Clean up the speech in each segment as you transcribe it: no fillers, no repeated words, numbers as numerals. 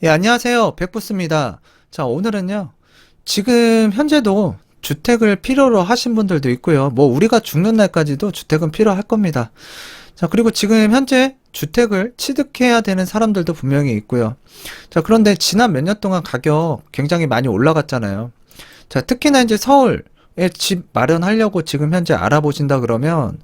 예, 안녕하세요. 백부스입니다. 자, 오늘은요, 지금 현재도 주택을 필요로 하신 분들도 있고요. 뭐, 우리가 죽는 날까지도 주택은 필요할 겁니다. 자, 그리고 지금 현재 주택을 취득해야 되는 사람들도 분명히 있고요. 자, 그런데 지난 몇 년 동안 가격 굉장히 많이 올라갔잖아요. 자, 특히나 이제 서울에 집 마련하려고 지금 현재 알아보신다 그러면,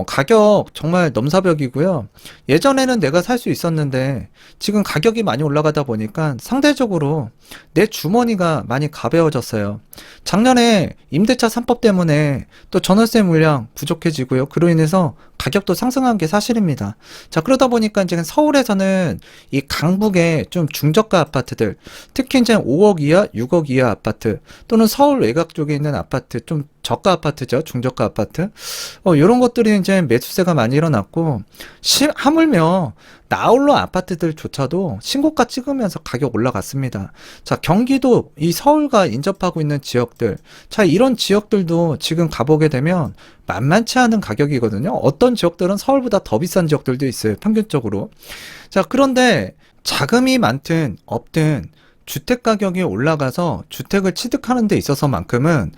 가격 정말 넘사벽이고요. 예전에는 내가 살 수 있었는데, 지금 가격이 많이 올라가다 보니까 상대적으로 내 주머니가 많이 가벼워졌어요. 작년에 임대차 3법 때문에 또 전월세 물량 부족해지고요. 그로 인해서 가격도 상승한 게 사실입니다. 자, 그러다 보니까 이제 서울에서는 이 강북의 좀 중저가 아파트들, 특히 이제 5억 이하, 6억 이하 아파트, 또는 서울 외곽 쪽에 있는 아파트, 좀 저가 아파트죠. 중저가 아파트. 이런 것들이 이제 매수세가 많이 일어났고, 하물며 나홀로 아파트들조차도 신고가 찍으면서 가격 올라갔습니다. 자, 경기도 이 서울과 인접하고 있는 지역들, 자, 이런 지역들도 지금 가보게 되면 만만치 않은 가격이거든요. 어떤 지역들은 서울보다 더 비싼 지역들도 있어요. 평균적으로. 자, 그런데 자금이 많든 없든 주택 가격이 올라가서 주택을 취득하는 데 있어서만큼은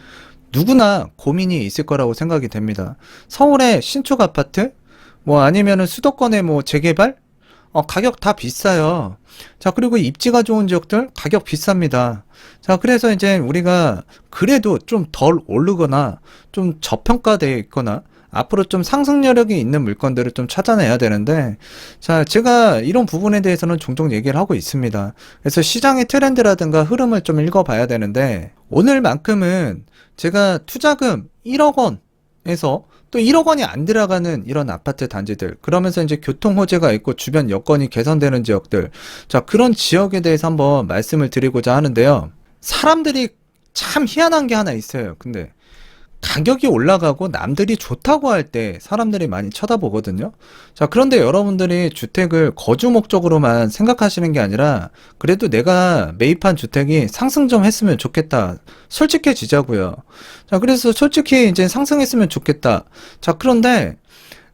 누구나 고민이 있을 거라고 생각이 됩니다. 서울의 신축 아파트, 뭐 아니면은 수도권의 뭐 재개발, 가격 다 비싸요. 자, 그리고 입지가 좋은 지역들 가격 비쌉니다. 자, 그래서 이제 우리가 그래도 좀 덜 오르거나 좀 저평가되어 있거나 앞으로 좀 상승 여력이 있는 물건들을 좀 찾아내야 되는데, 자, 제가 이런 부분에 대해서는 종종 얘기를 하고 있습니다. 그래서 시장의 트렌드라든가 흐름을 좀 읽어봐야 되는데, 오늘만큼은 제가 투자금 1억 원에서 또 1억 원이 안 들어가는 이런 아파트 단지들, 그러면서 이제 교통 호재가 있고 주변 여건이 개선되는 지역들, 자, 그런 지역에 대해서 한번 말씀을 드리고자 하는데요. 사람들이 참 희한한 게 하나 있어요. 근데 가격이 올라가고 남들이 좋다고 할 때 사람들이 많이 쳐다보거든요. 자, 그런데 여러분들이 주택을 거주 목적으로만 생각하시는 게 아니라 그래도 내가 매입한 주택이 상승 좀 했으면 좋겠다. 솔직해지자고요. 자, 그래서 솔직히 이제 상승했으면 좋겠다. 자, 그런데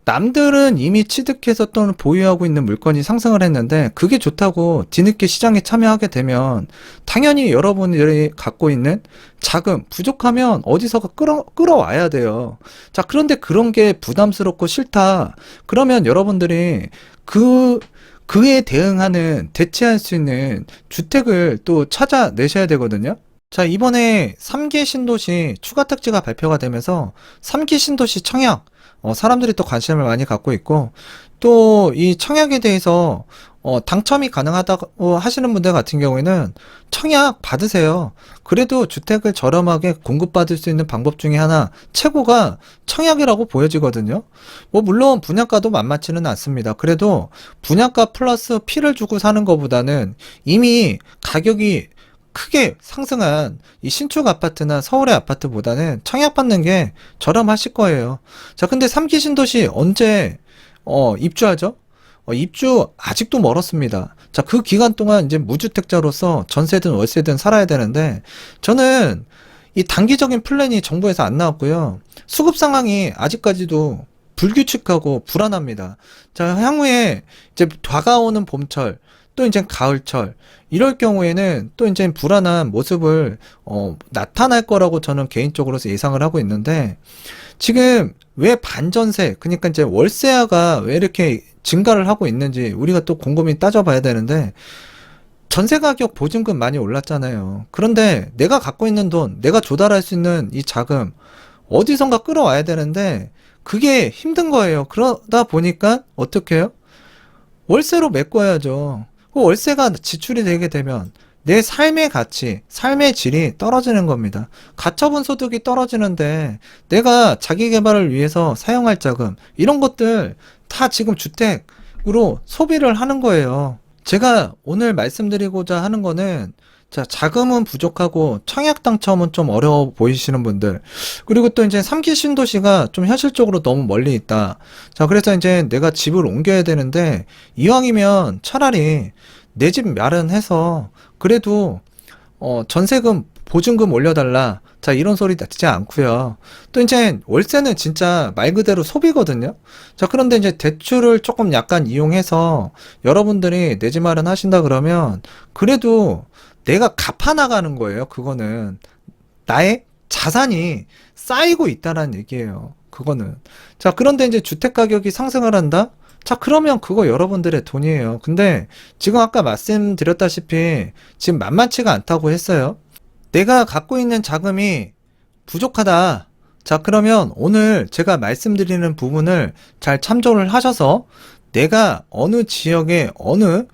남들은 이미 취득해서 또는 보유하고 있는 물건이 상승을 했는데 그게 좋다고 뒤늦게 시장에 참여하게 되면 당연히 여러분들이 갖고 있는 자금 부족하면 어디서가 끌어와야 돼요. 자, 그런데 그런 게 부담스럽고 싫다. 그러면 여러분들이 그에 대응하는, 대체할 수 있는 주택을 또 찾아내셔야 되거든요. 자, 이번에 3기 신도시 추가 택지가 발표가 되면서 3기 신도시 청약, 사람들이 또 관심을 많이 갖고 있고, 또 이 청약에 대해서 당첨이 가능하다고 하시는 분들 같은 경우에는 청약 받으세요. 그래도 주택을 저렴하게 공급받을 수 있는 방법 중에 하나, 최고가 청약이라고 보여지거든요. 뭐 물론 분양가도 만만치는 않습니다. 그래도 분양가 플러스 피를 주고 사는 것보다는 이미 가격이 크게 상승한 이 신축 아파트나 서울의 아파트보다는 청약받는 게 저렴하실 거예요. 자, 근데 3기 신도시 언제 입주하죠? 입주 아직도 멀었습니다. 자, 그 기간 동안 이제 무주택자로서 전세든 월세든 살아야 되는데, 저는 이 단기적인 플랜이 정부에서 안 나왔고요. 수급 상황이 아직까지도 불규칙하고 불안합니다. 자, 향후에 이제 다가오는 봄철, 또 이제 가을철, 이럴 경우에는 또 이제 불안한 모습을 나타날 거라고 저는 개인적으로 예상을 하고 있는데, 지금 왜 반전세, 그러니까 이제 월세화가 왜 이렇게 증가를 하고 있는지 우리가 또 곰곰이 따져봐야 되는데, 전세 가격 보증금 많이 올랐잖아요. 그런데 내가 갖고 있는 돈, 내가 조달할 수 있는 이 자금 어디선가 끌어와야 되는데 그게 힘든 거예요. 그러다 보니까 어떻게 해요? 월세로 메꿔야죠. 그 월세가 지출이 되게 되면 내 삶의 가치, 삶의 질이 떨어지는 겁니다. 가처분 소득이 떨어지는데 내가 자기 개발을 위해서 사용할 자금, 이런 것들 다 지금 주택으로 소비를 하는 거예요. 제가 오늘 말씀드리고자 하는 거는, 자, 자금은 부족하고 청약 당첨은 좀 어려워 보이시는 분들, 그리고 또 이제 3기 신도시가 좀 현실적으로 너무 멀리 있다. 자, 그래서 이제 내가 집을 옮겨야 되는데 이왕이면 차라리 내 집 마련해서 그래도 전세금 보증금 올려달라. 자, 이런 소리 듣지 않고요. 또 이제 월세는 진짜 말 그대로 소비거든요. 자, 그런데 이제 대출을 조금 약간 이용해서 여러분들이 내 집 마련하신다 그러면 그래도 내가 갚아 나가는 거예요. 그거는 나의 자산이 쌓이고 있다는 얘기예요. 그거는. 자, 그런데 이제 주택 가격이 상승을 한다? 자, 그러면 그거 여러분들의 돈이에요. 근데 지금 아까 말씀드렸다시피 지금 만만치가 않다고 했어요. 내가 갖고 있는 자금이 부족하다. 자, 그러면 오늘 제가 말씀드리는 부분을 잘 참조를 하셔서 내가 어느 지역에 어느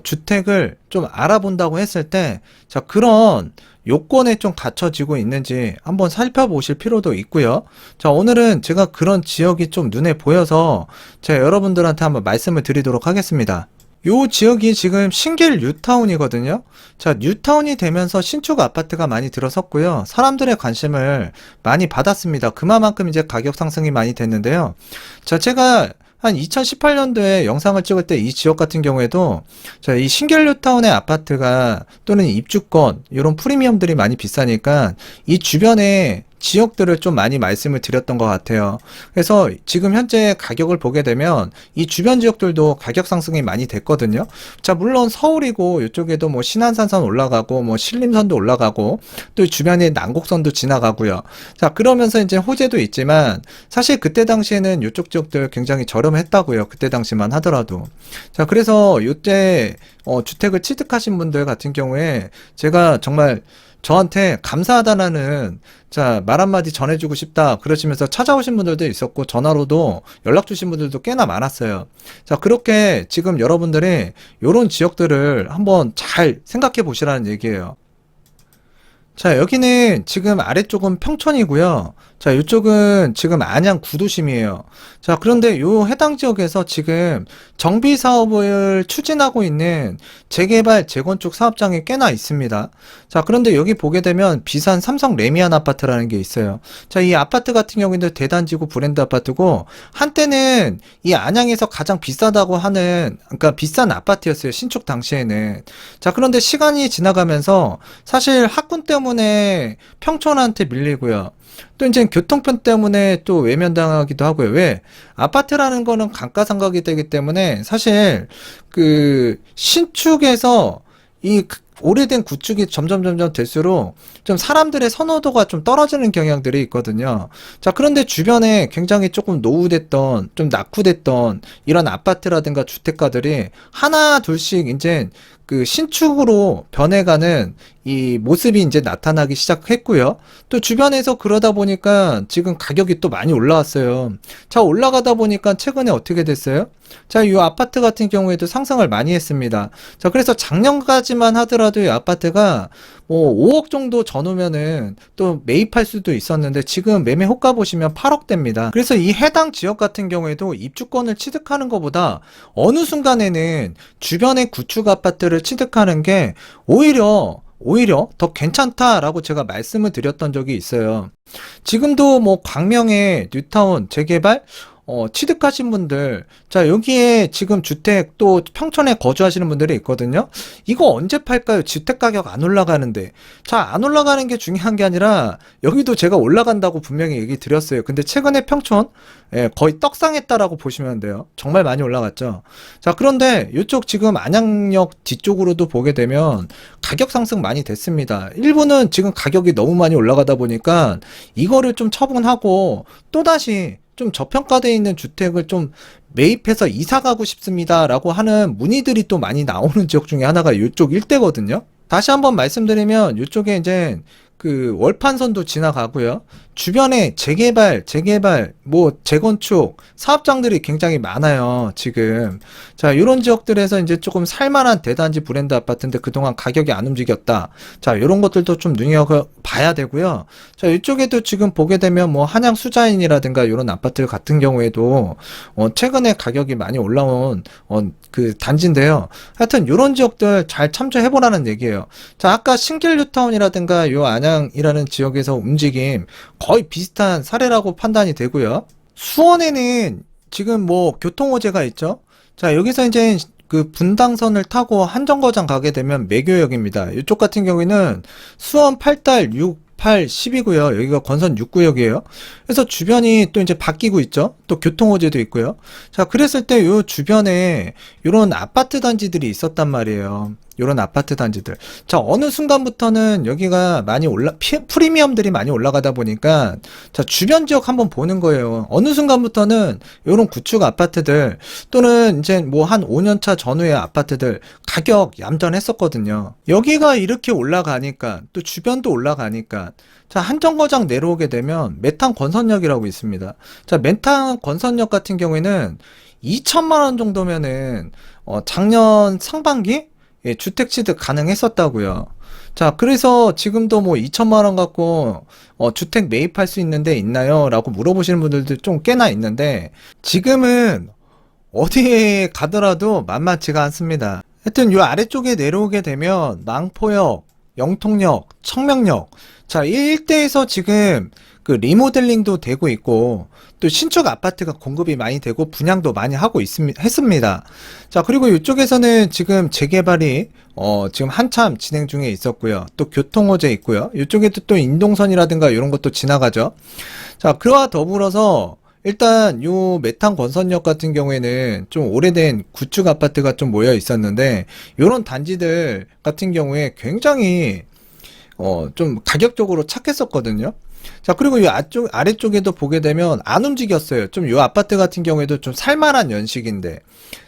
주택을 좀 알아본다고 했을 때, 자, 그런 요건에 좀 갖춰지고 있는지 한번 살펴보실 필요도 있고요. 자, 오늘은 제가 그런 지역이 좀 눈에 보여서 제가 여러분들한테 한번 말씀을 드리도록 하겠습니다. 요 지역이 지금 신길 뉴타운이거든요. 자, 뉴타운이 되면서 신축 아파트가 많이 들어섰고요. 사람들의 관심을 많이 받았습니다. 그만큼 이제 가격 상승이 많이 됐는데요. 자, 제가 한 2018년도에 영상을 찍을 때 이 지역 같은 경우에도 자, 이 신길 뉴타운의 아파트가 또는 입주권 이런 프리미엄들이 많이 비싸니까 이 주변에 지역들을 좀 많이 말씀을 드렸던 것 같아요. 그래서 지금 현재 가격을 보게 되면 이 주변 지역들도 가격 상승이 많이 됐거든요. 자, 물론 서울이고 이쪽에도 뭐 신안산선 올라가고 뭐 신림선도 올라가고 또 주변에 난곡선도 지나가고요. 자, 그러면서 이제 호재도 있지만 사실 그때 당시에는 이쪽 지역들 굉장히 저렴했다고요. 그때 당시만 하더라도. 자, 그래서 이때 주택을 취득하신 분들 같은 경우에 제가 정말 저한테 감사하다는 자, 말 한마디 전해주고 싶다 그러시면서 찾아오신 분들도 있었고 전화로도 연락 주신 분들도 꽤나 많았어요. 자, 그렇게 지금 여러분들이 요런 지역들을 한번 잘 생각해 보시라는 얘기예요. 자, 여기는 지금 아래쪽은 평촌이고요. 자, 이쪽은 지금 안양 구도심이에요. 자, 그런데 요 해당 지역에서 지금 정비 사업을 추진하고 있는 재개발, 재건축 사업장이 꽤나 있습니다. 자, 그런데 여기 보게 되면 비산 삼성 레미안 아파트라는 게 있어요. 자, 이 아파트 같은 경우에는 대단지고 브랜드 아파트고 한때는 이 안양에서 가장 비싸다고 하는 그러니까 비싼 아파트였어요. 신축 당시에는. 자, 그런데 시간이 지나가면서 사실 학군 때문에 평촌한테 밀리고요. 또 이제 교통편 때문에 또 외면당하기도 하고요. 왜? 아파트라는 거는 감가상각이 되기 때문에 사실 그 신축에서 이 오래된 구축이 점점 될수록 좀 사람들의 선호도가 좀 떨어지는 경향들이 있거든요. 자, 그런데 주변에 굉장히 조금 노후됐던, 좀 낙후됐던 이런 아파트라든가 주택가들이 하나 둘씩 이제 그 신축으로 변해가는 이 모습이 이제 나타나기 시작했고요. 또 주변에서 그러다 보니까 지금 가격이 또 많이 올라왔어요. 자, 올라가다 보니까 최근에 어떻게 됐어요? 자, 이 아파트 같은 경우에도 상승을 많이 했습니다. 자, 그래서 작년까지만 하더라도 이 아파트가 뭐 5억 정도 전후면은 또 매입할 수도 있었는데 지금 매매 호가 보시면 8억대입니다. 그래서 이 해당 지역 같은 경우에도 입주권을 취득하는 것보다 어느 순간에는 주변의 구축 아파트를 취득하는 게 오히려 더 괜찮다라고 제가 말씀을 드렸던 적이 있어요. 지금도 뭐 광명의 뉴타운 재개발 취득하신 분들, 자, 여기에 지금 주택 또 평촌에 거주하시는 분들이 있거든요. 이거 언제 팔까요? 주택 가격 안 올라가는데. 자, 안 올라가는 게 중요한 게 아니라 여기도 제가 올라간다고 분명히 얘기 드렸어요. 근데 최근에 평촌 거의 떡상했다라고 보시면 돼요. 정말 많이 올라갔죠. 자, 그런데 이쪽 지금 안양역 뒤쪽으로도 보게 되면 가격 상승 많이 됐습니다. 일부는 지금 가격이 너무 많이 올라가다 보니까 이거를 좀 처분하고 또다시 좀 저평가되어 있는 주택을 좀 매입해서 이사 가고 싶습니다 라고 하는 문의들이 또 많이 나오는 지역 중에 하나가 이쪽 일대거든요. 다시 한번 말씀드리면 이쪽에 이제 그 월판선도 지나가고요. 주변에 재개발, 뭐 재건축 사업장들이 굉장히 많아요, 지금. 자, 이런 지역들에서 이제 조금 살만한 대단지 브랜드 아파트인데 그동안 가격이 안 움직였다. 자, 이런 것들도 좀 눈여겨봐야 되고요. 자, 이쪽에도 지금 보게 되면 뭐 한양 수자인이라든가 이런 아파트 같은 경우에도 최근에 가격이 많이 올라온 그 단지인데요. 하여튼 이런 지역들 잘 참조해보라는 얘기예요. 자, 아까 신길 뉴타운이라든가 요 안양이라는 지역에서 움직임 거의 비슷한 사례라고 판단이 되고요. 수원에는 지금 뭐 교통호재가 있죠. 자, 여기서 이제 그 분당선을 타고 한정거장 가게 되면 매교역입니다. 이쪽 같은 경우에는 수원 8달 6, 8, 10이고요. 여기가 건선 6구역이에요. 그래서 주변이 또 이제 바뀌고 있죠. 또 교통호재도 있고요. 자, 그랬을 때 요 주변에 요런 아파트 단지들이 있었단 말이에요. 요런 아파트 단지들. 자, 어느 순간부터는 여기가 많이 프리미엄들이 많이 올라가다 보니까, 자, 주변 지역 한번 보는 거예요. 어느 순간부터는 요런 구축 아파트들, 또는 이제 뭐 한 5년차 전후의 아파트들, 가격 얌전했었거든요. 여기가 이렇게 올라가니까, 또 주변도 올라가니까, 자, 한정거장 내려오게 되면 메탄 건선역이라고 있습니다. 자, 메탄 건선역 같은 경우에는 2천만 원 정도면은, 작년 상반기? 예, 주택 취득 가능했었다고요. 자, 그래서 지금도 뭐 2천만 원 갖고 주택 매입할 수 있는 데 있나요? 라고 물어보시는 분들도 좀 꽤나 있는데, 지금은 어디에 가더라도 만만치가 않습니다. 하여튼 요 아래쪽에 내려오게 되면 망포역, 영통역, 청명역, 자, 이 일대에서 지금 그 리모델링도 되고 있고, 또 신축 아파트가 공급이 많이 되고 분양도 많이 하고 했습니다. 자, 그리고 이쪽에서는 지금 재개발이 지금 한참 진행 중에 있었고요. 또 교통호재 있고요. 이쪽에도 또 인동선이라든가 이런 것도 지나가죠. 자, 그와 더불어서 일단 요 메탄 건선역 같은 경우에는 좀 오래된 구축 아파트가 좀 모여 있었는데, 요런 단지들 같은 경우에 굉장히 좀 가격적으로 착했었거든요. 자, 그리고 이 아래쪽에도 보게 되면 안 움직였어요. 좀 요 아파트 같은 경우에도 좀 살만한 연식인데.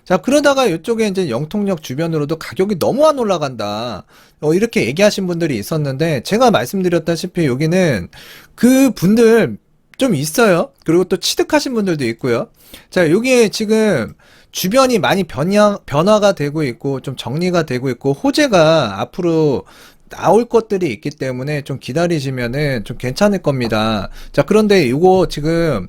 자, 그러다가 이쪽에 이제 영통역 주변으로도 가격이 너무 안 올라간다. 이렇게 얘기하신 분들이 있었는데, 제가 말씀드렸다시피 여기는 그 분들 좀 있어요. 그리고 또 취득하신 분들도 있고요. 자, 여기에 지금 주변이 많이 변화가 되고 있고, 좀 정리가 되고 있고, 호재가 앞으로 나올 것들이 있기 때문에 좀 기다리시면은 좀 괜찮을 겁니다. 자, 그런데 이거 지금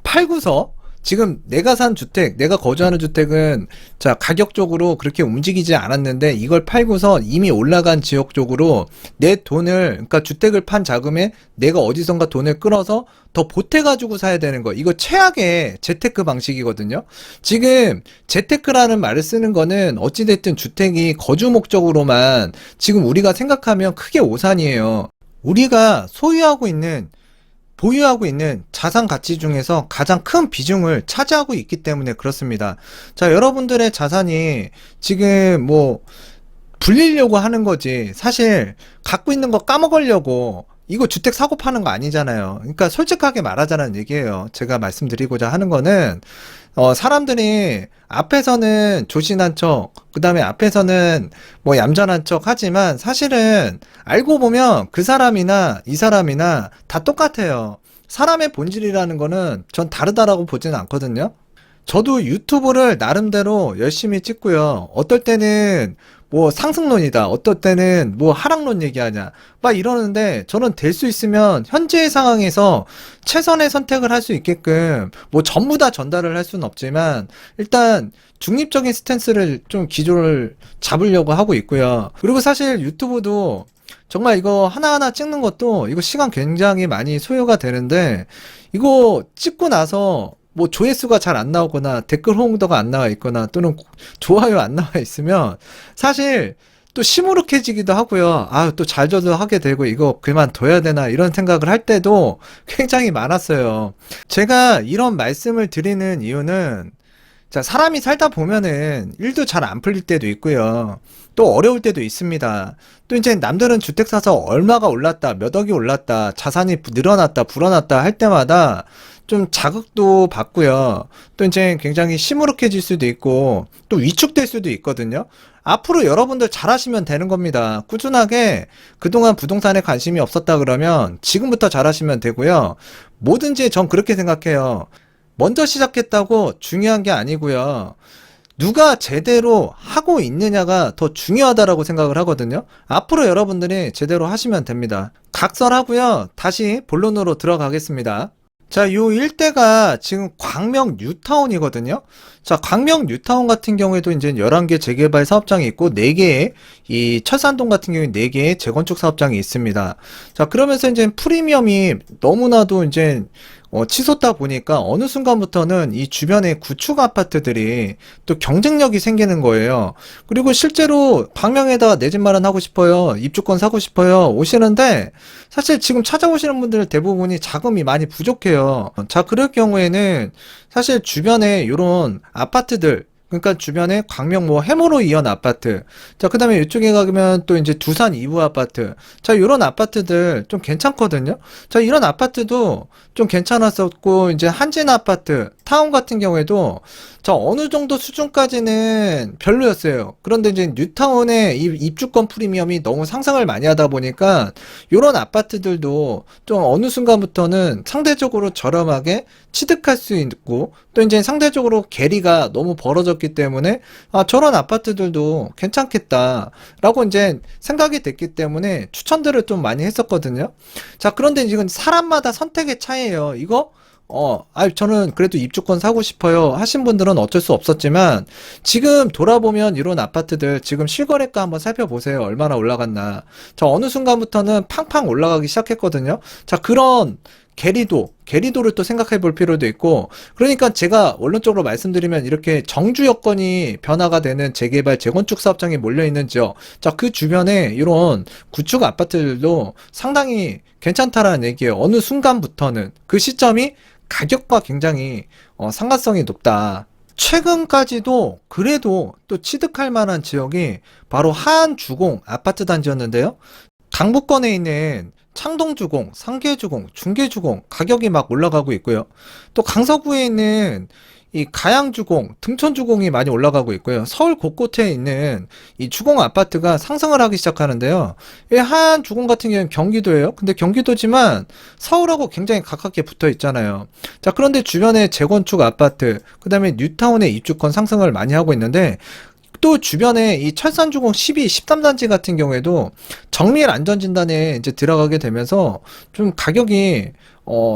팔고서 지금 내가 산 주택, 내가 거주하는 주택은 자, 가격적으로 그렇게 움직이지 않았는데, 이걸 팔고서 이미 올라간 지역 쪽으로 내 돈을, 그러니까 주택을 판 자금에 내가 어디선가 돈을 끌어서 더 보태가지고 사야 되는 거. 이거 최악의 재테크 방식이거든요. 지금 재테크라는 말을 쓰는 거는 어찌됐든 주택이 거주 목적으로만 지금 우리가 생각하면 크게 오산이에요. 우리가 보유하고 있는 자산 가치 중에서 가장 큰 비중을 차지하고 있기 때문에 그렇습니다. 자, 여러분들의 자산이 지금 뭐 불리려고 하는 거지, 사실 갖고 있는 거 까먹으려고 이거 주택 사고 파는 거 아니잖아요. 그러니까 솔직하게 말하자는 얘기예요. 제가 말씀드리고자 하는 거는, 사람들이 앞에서는 조신한 척, 그 다음에 앞에서는 뭐 얌전한 척 하지만, 사실은 알고 보면 그 사람이나 이 사람이나 다 똑같아요. 사람의 본질이라는 거는 전 다르다라고 보지는 않거든요. 저도 유튜브를 나름대로 열심히 찍고요. 어떨 때는 뭐 상승론이다, 어떨 때는 뭐 하락론 얘기하냐, 막 이러는데, 저는 될 수 있으면 현재의 상황에서 최선의 선택을 할 수 있게끔 뭐 전부 다 전달을 할 수는 없지만, 일단 중립적인 스탠스를 좀 기조를 잡으려고 하고 있고요. 그리고 사실 유튜브도 정말 이거 하나하나 찍는 것도 이거 시간 굉장히 많이 소요가 되는데, 이거 찍고 나서 뭐 조회수가 잘 안 나오거나 댓글 호응도가 안 나와 있거나 또는 좋아요 안 나와 있으면 사실 또 시무룩해지기도 하고요. 아, 또 잘져도 하게 되고 이거 그만둬야 되나 이런 생각을 할 때도 굉장히 많았어요. 제가 이런 말씀을 드리는 이유는, 자, 사람이 살다 보면은 일도 잘 안 풀릴 때도 있고요. 또 어려울 때도 있습니다. 또 이제 남들은 주택 사서 얼마가 올랐다, 몇 억이 올랐다, 자산이 늘어났다, 불어났다 할 때마다 좀 자극도 받고요. 또 이제 굉장히 시무룩해질 수도 있고, 또 위축될 수도 있거든요. 앞으로 여러분들 잘하시면 되는 겁니다. 꾸준하게 그동안 부동산에 관심이 없었다 그러면 지금부터 잘하시면 되고요. 뭐든지 전 그렇게 생각해요. 먼저 시작했다고 중요한 게 아니고요. 누가 제대로 하고 있느냐가 더 중요하다라고 생각을 하거든요. 앞으로 여러분들이 제대로 하시면 됩니다. 각설하고요. 다시 본론으로 들어가겠습니다. 자, 요 일대가 지금 광명 뉴타운이거든요. 자, 광명 뉴타운 같은 경우에도 이제 11개 재개발 사업장이 있고, 4개의, 이 철산동 같은 경우에 4개의 재건축 사업장이 있습니다. 자, 그러면서 이제 프리미엄이 너무나도 이제 치솟다 보니까 어느 순간부터는 이 주변의 구축 아파트들이 또 경쟁력이 생기는 거예요. 그리고 실제로 방명에다가 내 집 마련하고 싶어요. 입주권 사고 싶어요. 오시는데 사실 지금 찾아오시는 분들 대부분이 자금이 많이 부족해요. 자, 그럴 경우에는 사실 주변에 이런 아파트들 그러니까 주변에 광명 뭐 해머로 이은 아파트. 자, 그다음에 이쪽에 가면 또 이제 두산 이브 아파트. 자, 이런 아파트들 좀 괜찮거든요. 자, 이런 아파트도 좀 괜찮았었고 이제 한진 아파트, 타운 같은 경우에도 자, 어느 정도 수준까지는 별로였어요. 그런데 이제 뉴타운의 이 입주권 프리미엄이 너무 상승을 많이 하다 보니까 이런 아파트들도 좀 어느 순간부터는 상대적으로 저렴하게 취득할 수 있고 또 이제 상대적으로 괴리가 너무 벌어졌기 때문에 아, 저런 아파트들도 괜찮겠다라고 이제 생각이 됐기 때문에 추천들을 좀 많이 했었거든요. 자, 그런데 지금 사람마다 선택의 차이예요. 이거 저는 그래도 입주권 사고 싶어요 하신 분들은 어쩔 수 없었지만 지금 돌아보면 이런 아파트들 지금 실거래가 한번 살펴보세요. 얼마나 올라갔나. 자, 어느 순간부터는 팡팡 올라가기 시작했거든요. 자, 그런 계리도를 또 생각해 볼 필요도 있고, 그러니까 제가 원론적으로 말씀드리면 이렇게 정주 여건이 변화가 되는 재개발, 재건축 사업장이 몰려 있는 지역, 자, 그 주변에 이런 구축 아파트들도 상당히 괜찮다라는 얘기예요. 어느 순간부터는 그 시점이 가격과 굉장히 상관성이 높다. 최근까지도 그래도 또 취득할 만한 지역이 바로 하안주공 아파트 단지였는데요. 강북권에 있는 창동주공, 상계주공, 중계주공 가격이 막 올라가고 있고요. 또 강서구에 있는 이 가양주공, 등촌주공이 많이 올라가고 있고요. 서울 곳곳에 있는 이 주공 아파트가 상승을 하기 시작하는데요. 이 하안주공 같은 경우는 경기도예요. 근데 경기도지만 서울하고 굉장히 가깝게 붙어 있잖아요. 자, 그런데 주변에 재건축 아파트, 그 다음에 뉴타운의 입주권 상승을 많이 하고 있는데 또 주변에 이 철산주공 12, 13단지 같은 경우에도 정밀 안전진단에 이제 들어가게 되면서 좀 가격이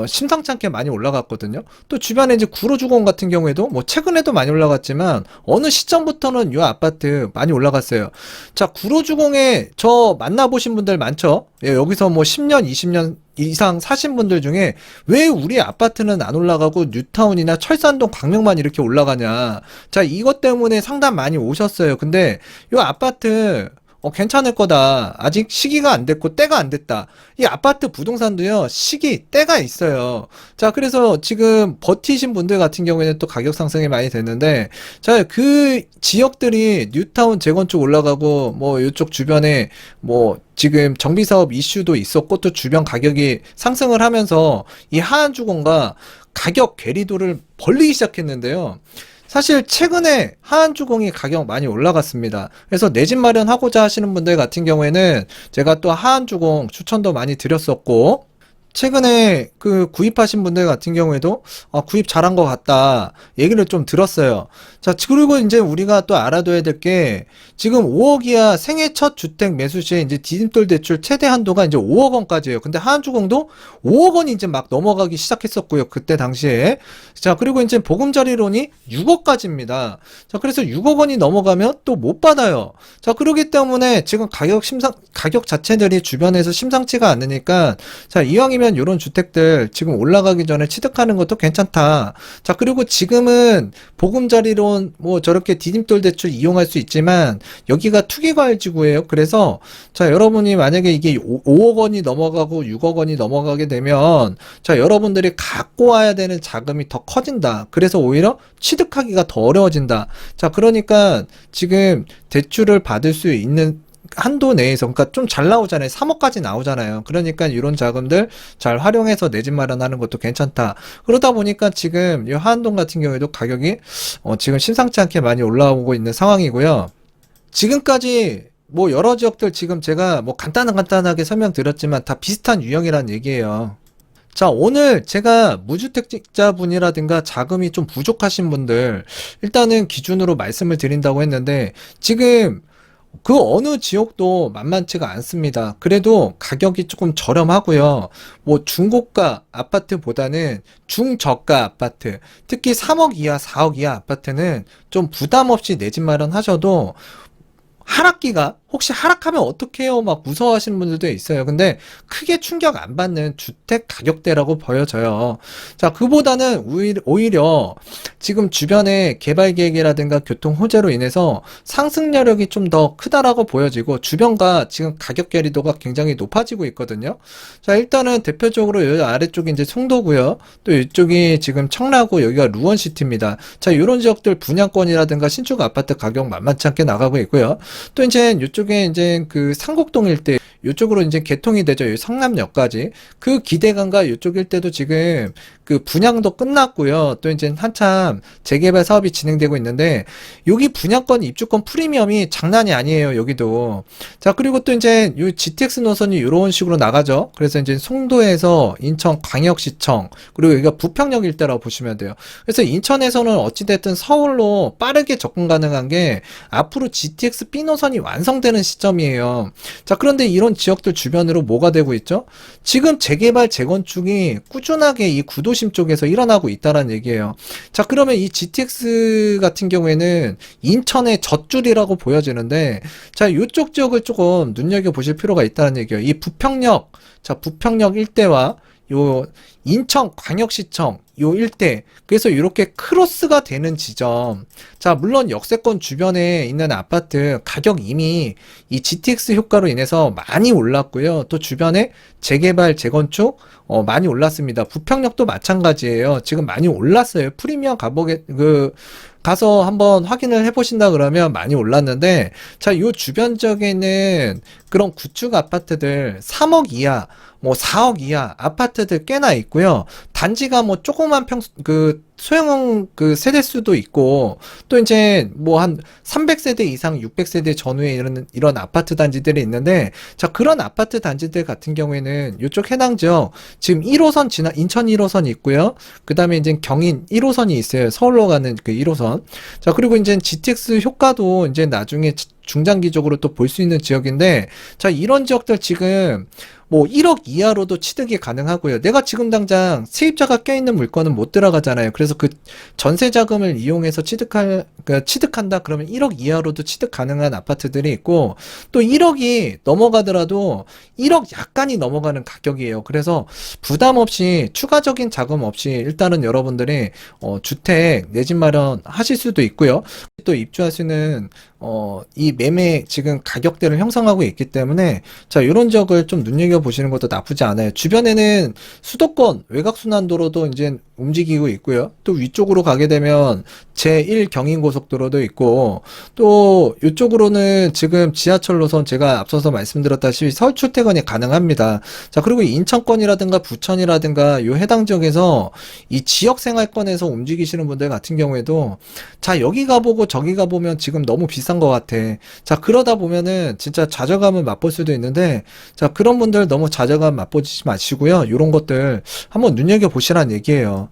심상치 않게 많이 올라갔거든요. 또 주변에 이제 구로주공 같은 경우에도 뭐 최근에도 많이 올라갔지만 어느 시점부터는 이 아파트 많이 올라갔어요. 자, 구로주공에 저 만나보신 분들 많죠? 예, 여기서 뭐 10년, 20년 이상 사신 분들 중에 왜 우리 아파트는 안 올라가고 뉴타운이나 철산동 광명만 이렇게 올라가냐. 자, 이것 때문에 상담 많이 오셨어요. 근데 이 아파트 괜찮을 거다. 아직 시기가 안 됐고 때가 안 됐다. 이 아파트 부동산도요, 시기, 때가 있어요. 자, 그래서 지금 버티신 분들 같은 경우에는 또 가격 상승이 많이 됐는데, 자, 그 지역들이 뉴타운 재건축 올라가고, 뭐, 이쪽 주변에, 뭐, 지금 정비사업 이슈도 있었고, 또 주변 가격이 상승을 하면서 이 하안주공과 가격 괴리도를 벌리기 시작했는데요. 사실 최근에 하안주공이 가격 많이 올라갔습니다. 그래서 내 집 마련하고자 하시는 분들 같은 경우에는 제가 또 하안주공 추천도 많이 드렸었고, 최근에 그 구입하신 분들 같은 경우에도 구입 잘한 것 같다 얘기를 좀 들었어요. 자, 그리고 이제 우리가 또 알아둬야 될 게 지금 5억 이하 생애 첫 주택 매수 시에 이제 디딤돌 대출 최대 한도가 이제 5억 원까지예요. 근데 하안주공도 5억 원이 이제 막 넘어가기 시작했었고요. 그때 당시에. 자, 그리고 이제 보금자리론이 6억까지입니다. 자, 그래서 6억 원이 넘어가면 또 못 받아요. 자, 그렇기 때문에 지금 가격 자체들이 주변에서 심상치가 않으니까 자, 이왕이면 이런 주택들 지금 올라가기 전에 취득하는 것도 괜찮다. 자, 그리고 지금은 보금자리론 뭐 저렇게 디딤돌 대출 이용할 수 있지만 여기가 투기과열지구예요. 그래서 자, 여러분이 만약에 이게 5억 원이 넘어가고 6억 원이 넘어가게 되면 자, 여러분들이 갖고 와야 되는 자금이 더 커진다. 그래서 오히려 취득하기가 더 어려워진다. 자, 그러니까 지금 대출을 받을 수 있는 한도 내에서, 그러니까 좀 잘 나오잖아요. 3억까지 나오잖아요. 그러니까 이런 자금들 잘 활용해서 내 집 마련하는 것도 괜찮다. 그러다 보니까 지금 이 하안동 같은 경우에도 가격이 지금 심상치 않게 많이 올라오고 있는 상황이고요. 지금까지 뭐 여러 지역들 지금 제가 뭐 간단하게 설명드렸지만 다 비슷한 유형이란 얘기예요. 자, 오늘 제가 무주택자분이라든가 자금이 좀 부족하신 분들 일단은 기준으로 말씀을 드린다고 했는데 지금 그 어느 지역도 만만치가 않습니다. 그래도 가격이 조금 저렴하고요. 뭐 중고가 아파트보다는 중저가 아파트, 특히 3억 이하, 4억 이하 아파트는 좀 부담 없이 내 집 마련하셔도 한 학기가 혹시 하락하면 어떡해요? 막 무서워하시는 분들도 있어요. 근데 크게 충격 안 받는 주택 가격대라고 보여져요. 자, 그보다는 오히려 지금 주변에 개발 계획이라든가 교통 호재로 인해서 상승 여력이 좀 더 크다라고 보여지고 주변과 지금 가격 괴리도가 굉장히 높아지고 있거든요. 자, 일단은 대표적으로 여기 아래쪽이 이제 송도고요. 또 이쪽이 지금 청라고 여기가 루원시티입니다. 자, 이런 지역들 분양권이라든가 신축 아파트 가격 만만치 않게 나가고 있고요. 또 이제 이쪽에 이제 그 상곡동 일대 이쪽으로 이제 개통이 되죠. 이 성남역까지. 그 기대감과 이쪽 일대도 지금 그 분양도 끝났고요. 또 이제 한참 재개발 사업이 진행되고 있는데 여기 분양권 입주권 프리미엄이 장난이 아니에요. 여기도. 자, 그리고 또 이제 이 GTX 노선이 이런 식으로 나가죠. 그래서 이제 송도에서 인천 광역시청 그리고 여기가 부평역 일대라고 보시면 돼요. 그래서 인천에서는 어찌됐든 서울로 빠르게 접근 가능한 게 앞으로 GTX B 노선이 완성되는 시점이에요. 자, 그런데 이런 지역들 주변으로 뭐가 되고 있죠? 지금 재개발, 재건축이 꾸준하게 이 구도심 쪽에서 일어나고 있다는 얘기예요. 자, 그러면 이 GTX 같은 경우에는 인천의 젖줄이라고 보여지는데, 자, 이쪽 지역을 조금 눈여겨보실 필요가 있다는 얘기예요. 이 부평역, 자, 부평역 일대와 요 인천 광역시청 요 일대, 그래서 이렇게 크로스가 되는 지점. 자, 물론 역세권 주변에 있는 아파트 가격 이미 이 GTX 효과로 인해서 많이 올랐고요. 또 주변에 재개발 재건축 많이 올랐습니다. 부평역도 마찬가지예요. 지금 많이 올랐어요. 프리미엄 가서 한번 확인을 해보신다 그러면 많이 올랐는데, 자, 요 주변 지역에는 그런 구축 아파트들 3억 이하, 뭐 4억 이하 아파트들 꽤나 있고요. 단지가 뭐 조그만 소형 세대수도 있고, 또 이제 뭐 한 300세대 이상 600세대 전후에 이런 아파트 단지들이 있는데, 자, 그런 아파트 단지들 같은 경우에는 이쪽 해당 지역 지금 1호선 인천 1호선이 있고요. 그 다음에 이제 경인 1호선이 있어요. 서울로 가는 그 1호선. 자, 그리고 이제 GTX 효과도 이제 나중에 중장기적으로 또 볼 수 있는 지역인데, 자, 이런 지역들 지금 뭐 1억 이하로도 취득이 가능하고요. 내가 지금 당장 세입자가 껴있는 물건은 못 들어가잖아요. 그래서 그 전세 자금을 이용해서 취득한다 그러면 1억 이하로도 취득 가능한 아파트들이 있고, 또 1억이 넘어가더라도 1억 약간이 넘어가는 가격이에요. 그래서 부담 없이 추가적인 자금 없이 일단은 여러분들이 주택 내 집 마련 하실 수도 있고요. 또 입주하시는 이 매매 지금 가격대를 형성하고 있기 때문에, 자, 이런 지역을 좀 눈여겨보시는 것도 나쁘지 않아요. 주변에는 수도권 외곽순환도로도 이제 움직이고 있고요. 또 위쪽으로 가게 되면 제1 경인고속도로도 있고, 또 이쪽으로는 지금 지하철 노선 제가 앞서서 말씀드렸다시피 서울 출퇴근이 가능합니다. 자, 그리고 인천권이라든가 부천이라든가 요 해당 지역에서 이 지역 생활권에서 움직이시는 분들 같은 경우에도, 자, 여기 가보고 저기 가보면 지금 너무 비싼 것 같아. 자, 그러다 보면은 진짜 좌절감을 맛볼 수도 있는데, 자, 그런 분들 너무 좌절감 맛보지 마시고요. 요런 것들 한번 눈여겨보시라는 얘기예요.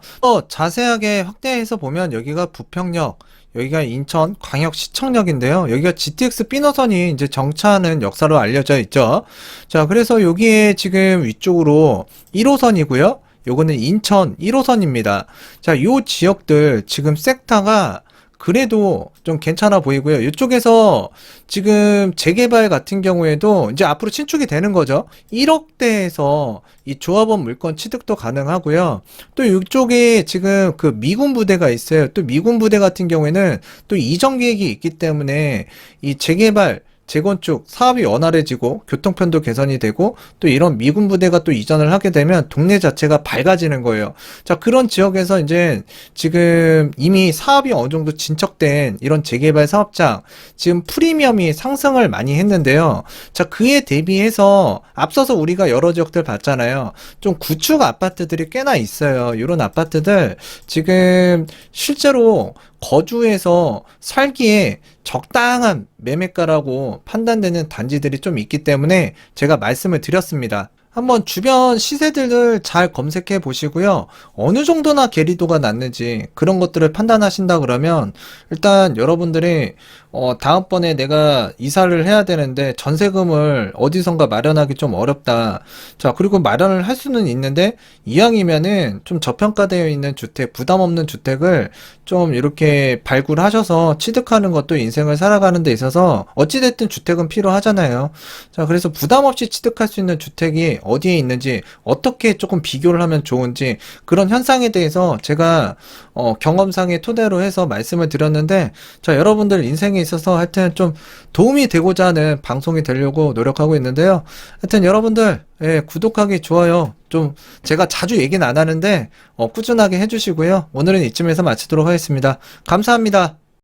자세하게 확대해서 보면 여기가 부평역, 여기가 인천 광역시청역인데요. 여기가 GTX B 노선이 이제 정차하는 역사로 알려져 있죠. 자, 그래서 여기에 지금 위쪽으로 1호선이고요. 요거는 인천 1호선입니다. 자, 요 지역들 지금 섹터가 그래도 좀 괜찮아 보이고요. 이쪽에서 지금 재개발 같은 경우에도 이제 앞으로 신축이 되는 거죠. 1억대에서 이 조합원 물건 취득도 가능하고요. 또 이쪽에 지금 그 미군 부대가 있어요. 또 미군 부대 같은 경우에는 또 이전 계획이 있기 때문에 이 재개발 재건축 사업이 원활해지고 교통편도 개선이 되고, 또 이런 미군 부대가 또 이전을 하게 되면 동네 자체가 밝아지는 거예요. 자, 그런 지역에서 이제 지금 이미 사업이 어느 정도 진척된 이런 재개발 사업장 지금 프리미엄이 상승을 많이 했는데요. 자, 그에 대비해서 앞서서 우리가 여러 지역들 봤잖아요. 좀 구축 아파트들이 꽤나 있어요. 이런 아파트들 지금 실제로 거주해서 살기에 적당한 매매가라고 판단되는 단지들이 좀 있기 때문에 제가 말씀을 드렸습니다. 한번 주변 시세들을 잘 검색해 보시고요. 어느 정도나 괴리도가 났는지 그런 것들을 판단하신다 그러면 일단 여러분들이 다음번에 내가 이사를 해야 되는데 전세금을 어디선가 마련하기 좀 어렵다. 자, 그리고 마련을 할 수는 있는데 이왕이면은 좀 저평가되어 있는 주택, 부담 없는 주택을 좀 이렇게 발굴하셔서 취득하는 것도 인생을 살아가는 데 있어서 어찌됐든 주택은 필요하잖아요. 자, 그래서 부담 없이 취득할 수 있는 주택이 어디에 있는지, 어떻게 조금 비교를 하면 좋은지, 그런 현상에 대해서 제가 경험상의 토대로 해서 말씀을 드렸는데, 자, 여러분들 인생에 있어서 하여튼 좀 도움이 되고자 하는 방송이 되려고 노력하고 있는데요. 하여튼 여러분들, 예, 구독하기, 좋아요. 좀 제가 자주 얘기는 안 하는데, 꾸준하게 해주시고요. 오늘은 이쯤에서 마치도록 하겠습니다. 감사합니다.